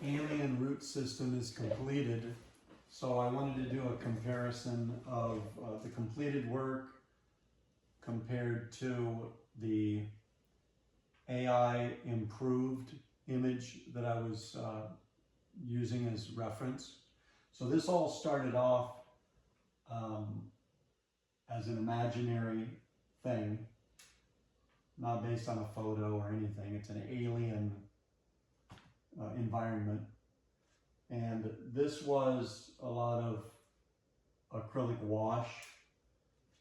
alien root system is completed. So I wanted to do a comparison of the completed work compared to the AI improved image that I was using as reference. So this all started off as an imaginary thing, not based on a photo or anything. It's an alien environment. And this was a lot of acrylic wash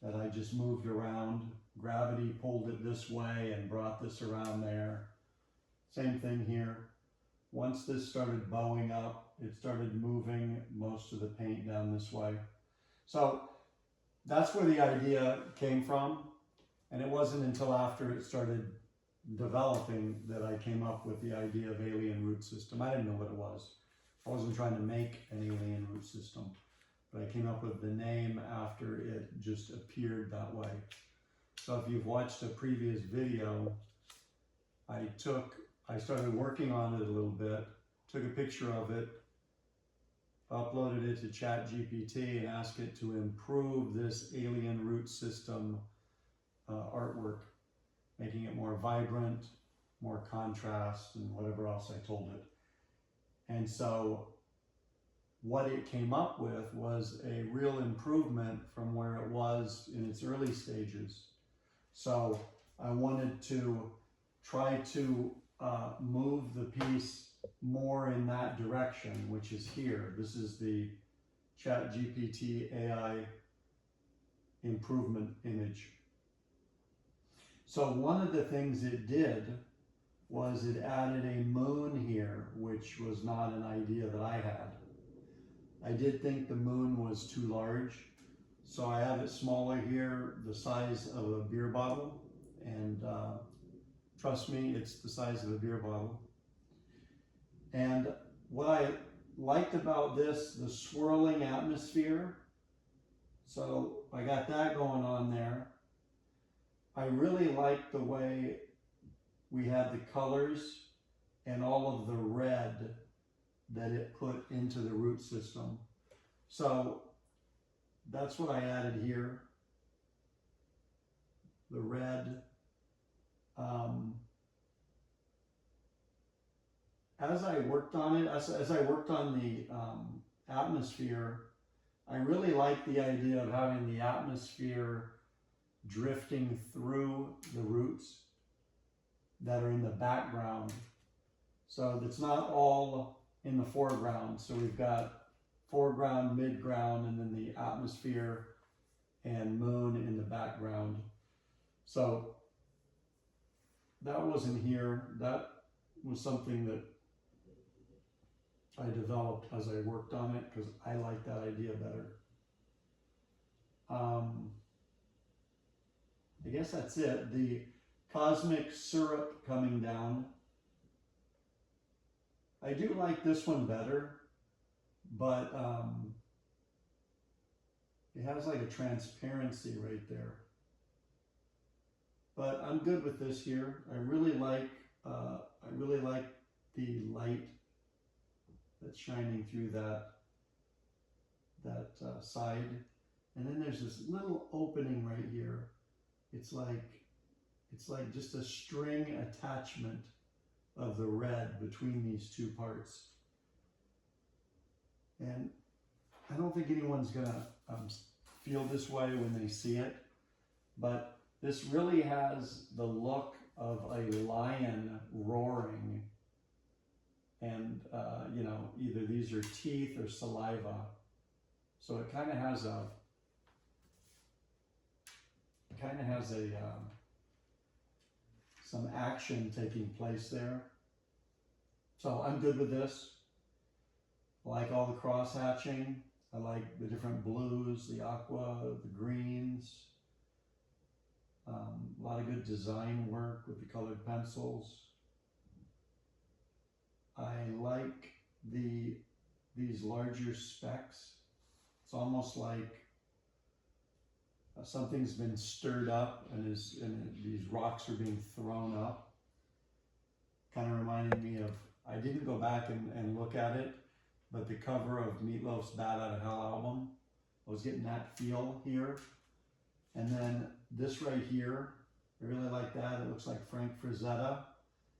that I just moved around. Gravity pulled it this way and brought this around there. Same thing here. Once this started bowing up, it started moving most of the paint down this way. So that's where the idea came from. And it wasn't until after it started developing that I came up with the idea of alien root system. I didn't know what it was. I wasn't trying to make an alien root system, but I came up with the name after it just appeared that way. So if you've watched a previous video, I started working on it a little bit, took a picture of it, uploaded it to ChatGPT and asked it to improve this alien root system artwork, making it more vibrant, more contrast, and whatever else I told it. And so what it came up with was a real improvement from where it was in its early stages. So I wanted to try to move the piece more in that direction, which is here. This is the ChatGPT AI improvement image. So one of the things it did was it added a moon here, which was not an idea that I had. I did think the moon was too large, so I have it smaller here, the size of a beer bottle, and trust me, it's the size of a beer bottle. And what I liked about this, the swirling atmosphere, so I got that going on there. I really liked the way we had the colors and all of the red that it put into the root system. So that's what I added here. The red. As I worked on it, as I worked on the atmosphere, I really liked the idea of having the atmosphere drifting through the roots that are in the background. So it's not all in the foreground. So we've got foreground, midground, and then the atmosphere and moon in the background. So that wasn't here. That was something that I developed as I worked on it because I like that idea better. I guess that's it. The cosmic syrup coming down. I do like this one better, but it has like a transparency right there. But I'm good with this here. I really like the light that's shining through that side. And then there's this little opening right here. It's like just a string attachment of the red between these two parts. And I don't think anyone's gonna feel this way when they see it, but this really has the look of a lion roaring. And, you know, either these are teeth or saliva. So it kind of has a, some action taking place there. So I'm good with this. I like all the cross hatching. I like the different blues, the aqua, the greens. A lot of good design work with the colored pencils. I like these larger specks. It's almost like something's been stirred up and these rocks are being thrown up. Kind of reminding me of I didn't go back and look at it, but the cover of Meatloaf's Bat Out of Hell album, I was getting that feel here. And then this right here, I really like that. It looks like Frank Frazetta.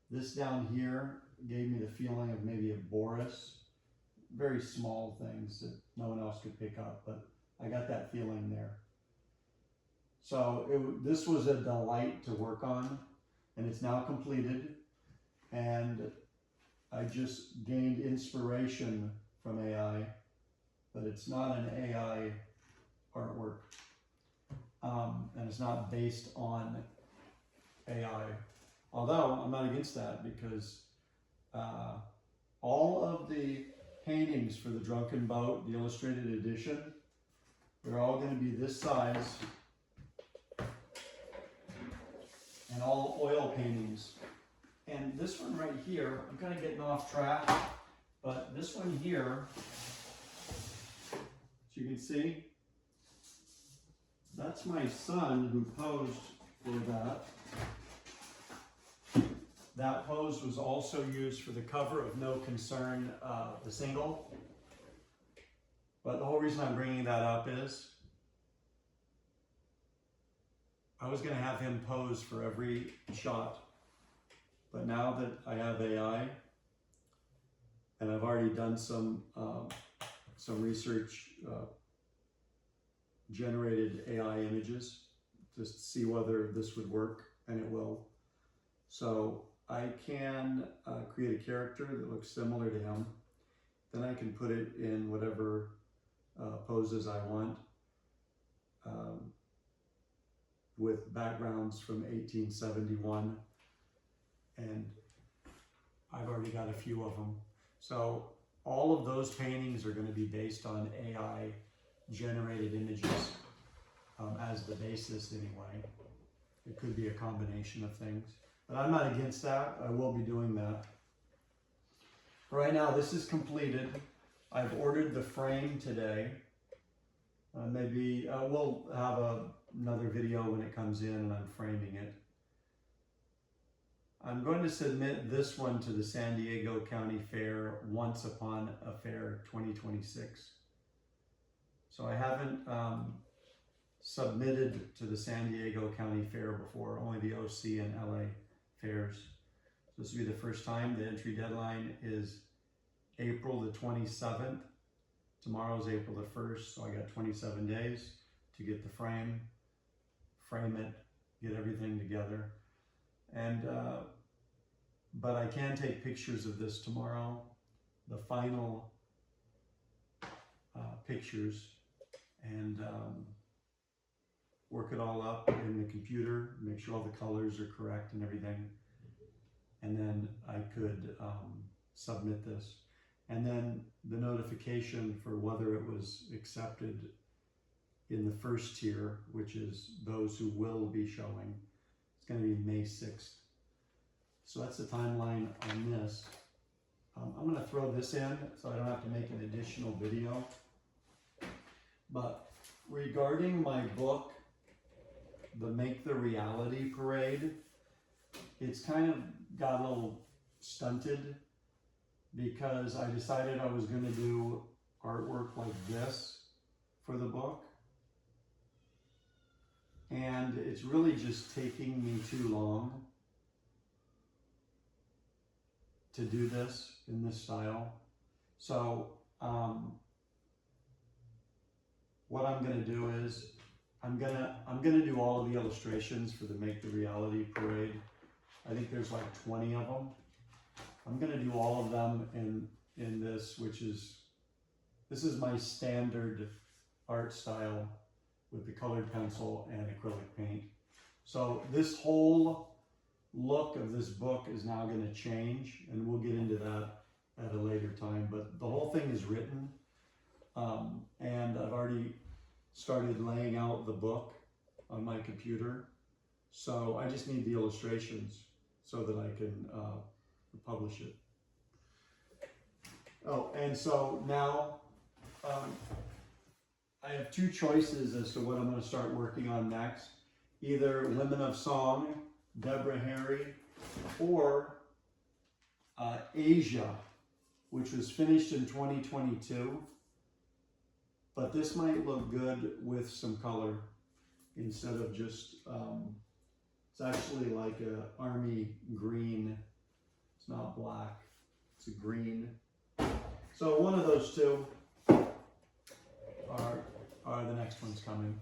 This down here gave me the feeling of maybe a Boris. Very small things that no one else could pick up, but I got that feeling there. So this was a delight to work on, and it's now completed. And I just gained inspiration from AI, but it's not an AI artwork. And it's not based on AI. Although I'm not against that, because all of the paintings for the Drunken Boat, the illustrated edition, they're all going to be this size, and all oil paintings. And this one right here, I'm kind of getting off track, but this one here, as you can see, that's my son who posed for that. That pose was also used for the cover of No Concern, the single. But the whole reason I'm bringing that up is I was going to have him pose for every shot. But now that I have AI, and I've already done some research, generated AI images just to see whether this would work, and it will. So I can create a character that looks similar to him. Then I can put it in whatever poses I want, with backgrounds from 1871. And I've already got a few of them. So all of those paintings are going to be based on AI generated images as the basis anyway. It could be a combination of things, but I'm not against that. I will be doing that. Right now, this is completed. I've ordered the frame today. Maybe we'll have another video when it comes in and I'm framing it. I'm going to submit this one to the San Diego County Fair Once Upon a Fair 2026. So I haven't submitted to the San Diego County Fair before, only the OC and LA fairs. So this will be the first time. The entry deadline is April the 27th. Tomorrow's April the 1st, so I got 27 days to get the frame it, get everything together. And but I can take pictures of this tomorrow, the final pictures, and work it all up in the computer, make sure all the colors are correct and everything. And then I could submit this. And then the notification for whether it was accepted in the first tier, which is those who will be showing, it's going to be May 6th. So that's the timeline on this. I'm going to throw this in so I don't have to make an additional video. But regarding my book, the Make the Reality Parade, it's kind of got a little stunted because I decided I was going to do artwork like this for the book. And it's really just taking me too long to do this in this style. So what I'm going to do is I'm gonna do all of the illustrations for the Make the Reality Parade. I think there's like 20 of them. I'm gonna do all of them in this, this is my standard art style with the colored pencil and acrylic paint. So this whole look of this book is now going to change, and we'll get into that at a later time, but the whole thing is written, and I've already started laying out the book on my computer, so I just need the illustrations so that I can publish it. Oh, and so now I have two choices as to what I'm going to start working on next. Either Women of Song, Deborah Harry, or Asia, which was finished in 2022. But this might look good with some color instead of just, it's actually like a army green. It's not black, it's a green. So one of those two are the next ones coming.